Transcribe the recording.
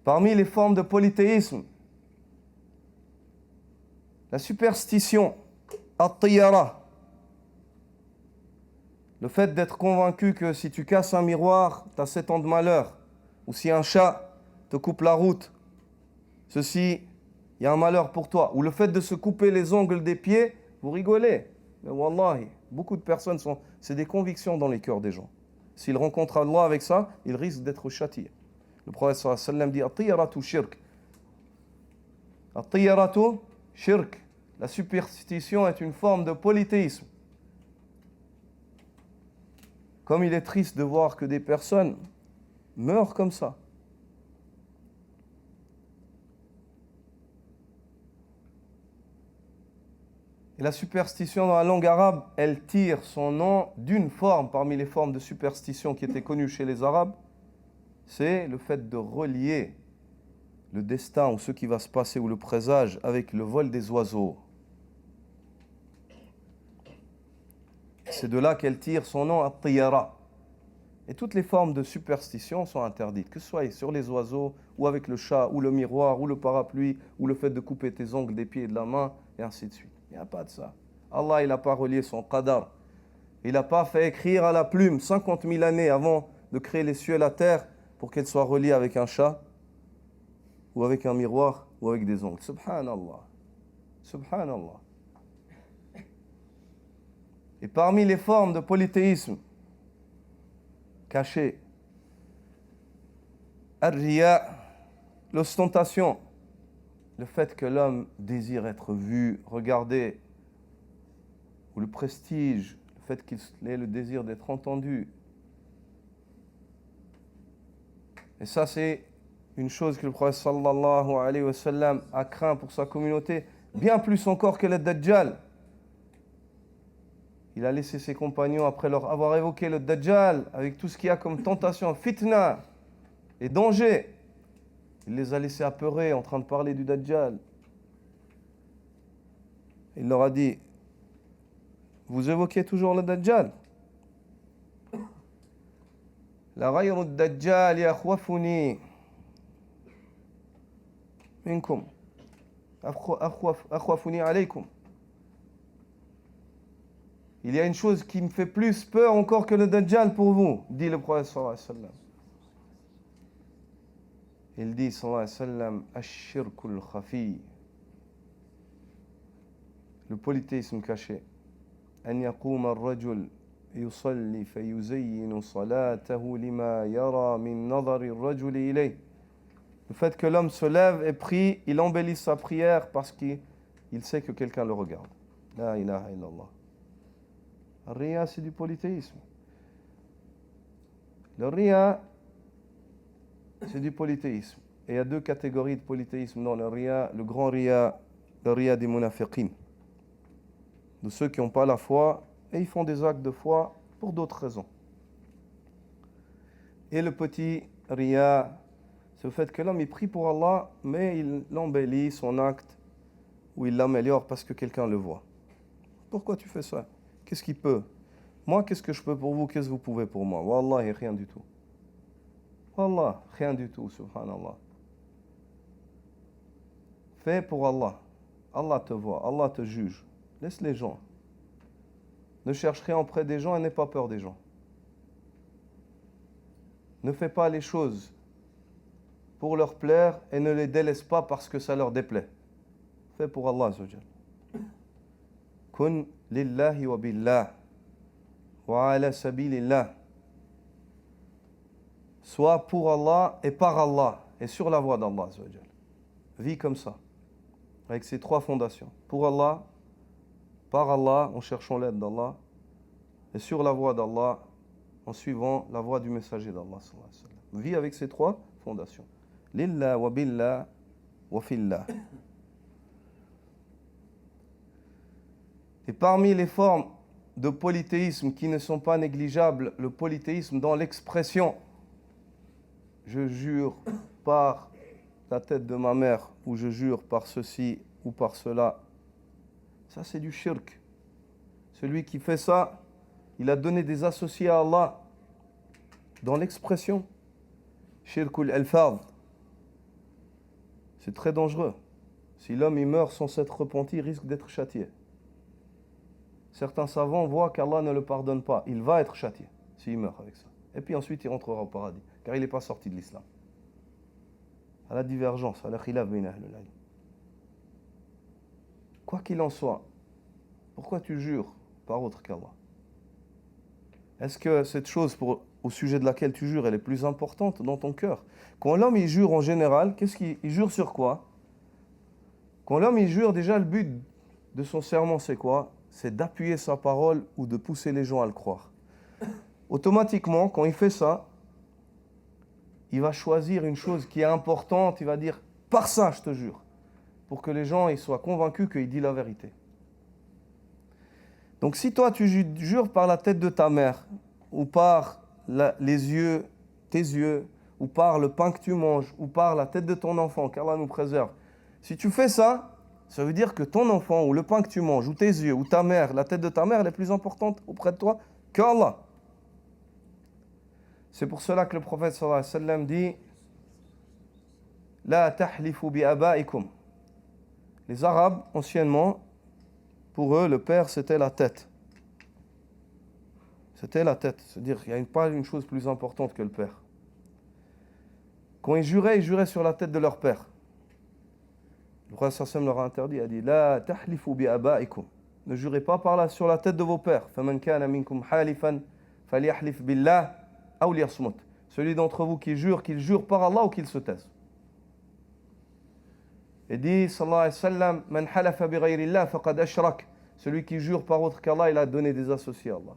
Parmi les formes de polythéisme, la superstition, at-tiyara, le fait d'être convaincu que si tu casses un miroir, tu as 7 ans de malheur, ou si un chat te coupe la route, ceci, il y a un malheur pour toi. Ou le fait de se couper les ongles des pieds, vous rigolez. Mais wallahi, beaucoup de personnes c'est des convictions dans les cœurs des gens. S'ils rencontrent Allah avec ça, ils risquent d'être châtiés. Le prophète sallallahu alayhi wa sallam dit at-tiyaratu shirk. At-tiyaratu shirk. La superstition est une forme de polythéisme. Comme il est triste de voir que des personnes meurent comme ça. Et la superstition dans la langue arabe, elle tire son nom d'une forme parmi les formes de superstition qui étaient connues chez les Arabes. C'est le fait de relier le destin ou ce qui va se passer ou le présage avec le vol des oiseaux. C'est de là qu'elle tire son nom at-tiyara. Et toutes les formes de superstition sont interdites, que ce soit sur les oiseaux, ou avec le chat, ou le miroir, ou le parapluie, ou le fait de couper tes ongles des pieds et de la main, et ainsi de suite. Il n'y a pas de ça. Allah, il n'a pas relié son qadar. Il n'a pas fait écrire à la plume 50 000 années avant de créer les cieux et la terre pour qu'elle soit reliée avec un chat, ou avec un miroir, ou avec des ongles. Subhanallah. Subhanallah. Et parmi les formes de polythéisme cachées, ar-riya, l'ostentation, le fait que l'homme désire être vu, regardé, ou le prestige, le fait qu'il ait le désir d'être entendu. Et ça, c'est une chose que le prophète sallallahu alayhi wa sallam a craint pour sa communauté, bien plus encore que le Dajjal. Il a laissé ses compagnons, après leur avoir évoqué le Dajjal, avec tout ce qu'il y a comme tentation, fitna et danger. Il les a laissés apeurés en train de parler du Dajjal. Il leur a dit, vous évoquez toujours le Dajjal. La ghayru Dajjal yakhwafuni minkum, akhwafuni alaykum. Il y a une chose qui me fait plus peur encore que le Dajjal pour vous, dit le prophète sallallahu alayhi wa sallam. Il dit sallallahu alayhi wa sallam, ash-shirkul khafi, le polythéisme caché. An yaquma ar-rajul yusalli fayuzayyinu salatahu lima yara min nadari ar-rajul ilayh. Le fait que l'homme se lève et prie, il embellit sa prière parce qu'il sait que quelqu'un le regarde. La ilaha illallah. Le riya, c'est du polythéisme. Le riya, c'est du polythéisme. Et il y a deux catégories de polythéisme dans le riya. Le grand riya, le riya des munafiqin. De ceux qui n'ont pas la foi et ils font des actes de foi pour d'autres raisons. Et le petit riya, c'est le fait que l'homme il prie pour Allah, mais il embellit son acte ou il l'améliore parce que quelqu'un le voit. Pourquoi tu fais ça? Qu'est-ce qu'il peut? Moi, qu'est-ce que je peux pour vous? Qu'est-ce que vous pouvez pour moi? Wallahi, rien du tout. Wallah, rien du tout, subhanallah. Fais pour Allah. Allah te voit, Allah te juge. Laisse les gens. Ne cherche rien auprès des gens et n'aie pas peur des gens. Ne fais pas les choses pour leur plaire et ne les délaisse pas parce que ça leur déplaît. Fais pour Allah, azza wa jal. Kun lillahi wa billah wa ala sabilillah. Sois pour Allah et par Allah et sur la voie d'Allah, azza wa jal. Vis comme ça, avec ces trois fondations. Pour Allah, par Allah, en cherchant l'aide d'Allah, et sur la voie d'Allah, en suivant la voie du messager d'Allah. Vis avec ces trois fondations. Lillah wa billah wa fillah. Et parmi les formes de polythéisme qui ne sont pas négligeables, le polythéisme dans l'expression, je jure par la tête de ma mère, ou je jure par ceci ou par cela. Ça, c'est du shirk. Celui qui fait ça, il a donné des associés à Allah dans l'expression. Shirkul al-fadh. C'est très dangereux. Si l'homme il meurt sans s'être repenti, il risque d'être châtié. Certains savants voient qu'Allah ne le pardonne pas. Il va être châtié s'il meurt avec ça. Et puis ensuite il rentrera au paradis, car il n'est pas sorti de l'islam. À la divergence, à la khilaf bain ahl al-ilm. Quoi qu'il en soit, pourquoi tu jures par autre qu'Allah? Est-ce que cette chose au sujet de laquelle tu jures, elle est plus importante dans ton cœur? Quand l'homme il jure en général, qu'est-ce qu'il jure sur quoi? Quand l'homme il jure, déjà le but de son serment c'est quoi? C'est d'appuyer sa parole ou de pousser les gens à le croire. Automatiquement, quand il fait ça, il va choisir une chose qui est importante, il va dire « par ça, je te jure », pour que les gens ils soient convaincus qu'il dit la vérité. Donc si toi tu jures par la tête de ta mère, ou par tes yeux, ou par le pain que tu manges, ou par la tête de ton enfant, qu'Allah nous préserve, si tu fais ça, ça veut dire que ton enfant, ou le pain que tu manges, ou tes yeux, ou ta mère, la tête de ta mère, elle est plus importante auprès de toi qu'Allah. C'est pour cela que le prophète sallallahu alayhi wa sallam dit « La tahlifu bi abaikum » Les Arabes, anciennement, pour eux, le père, c'était la tête. C'était la tête. C'est-à-dire qu'il n'y a pas une chose plus importante que le père. Quand ils juraient sur la tête de leur père. Le prophète sallallahu alayhi wa sallam leur a interdit, il a dit « La tahlifu bi abaikum » Ne jurez pas sur la tête de vos pères. « Faman kana minkum halifan falyahlif billah » Celui d'entre vous qui jure, qu'il jure par Allah ou qu'il se taise. Et dit, sallallahu alayhi wa sallam, Man halafa bi ghayri Allah faqad ashrak. Celui qui jure par autre qu'Allah, il a donné des associés à Allah.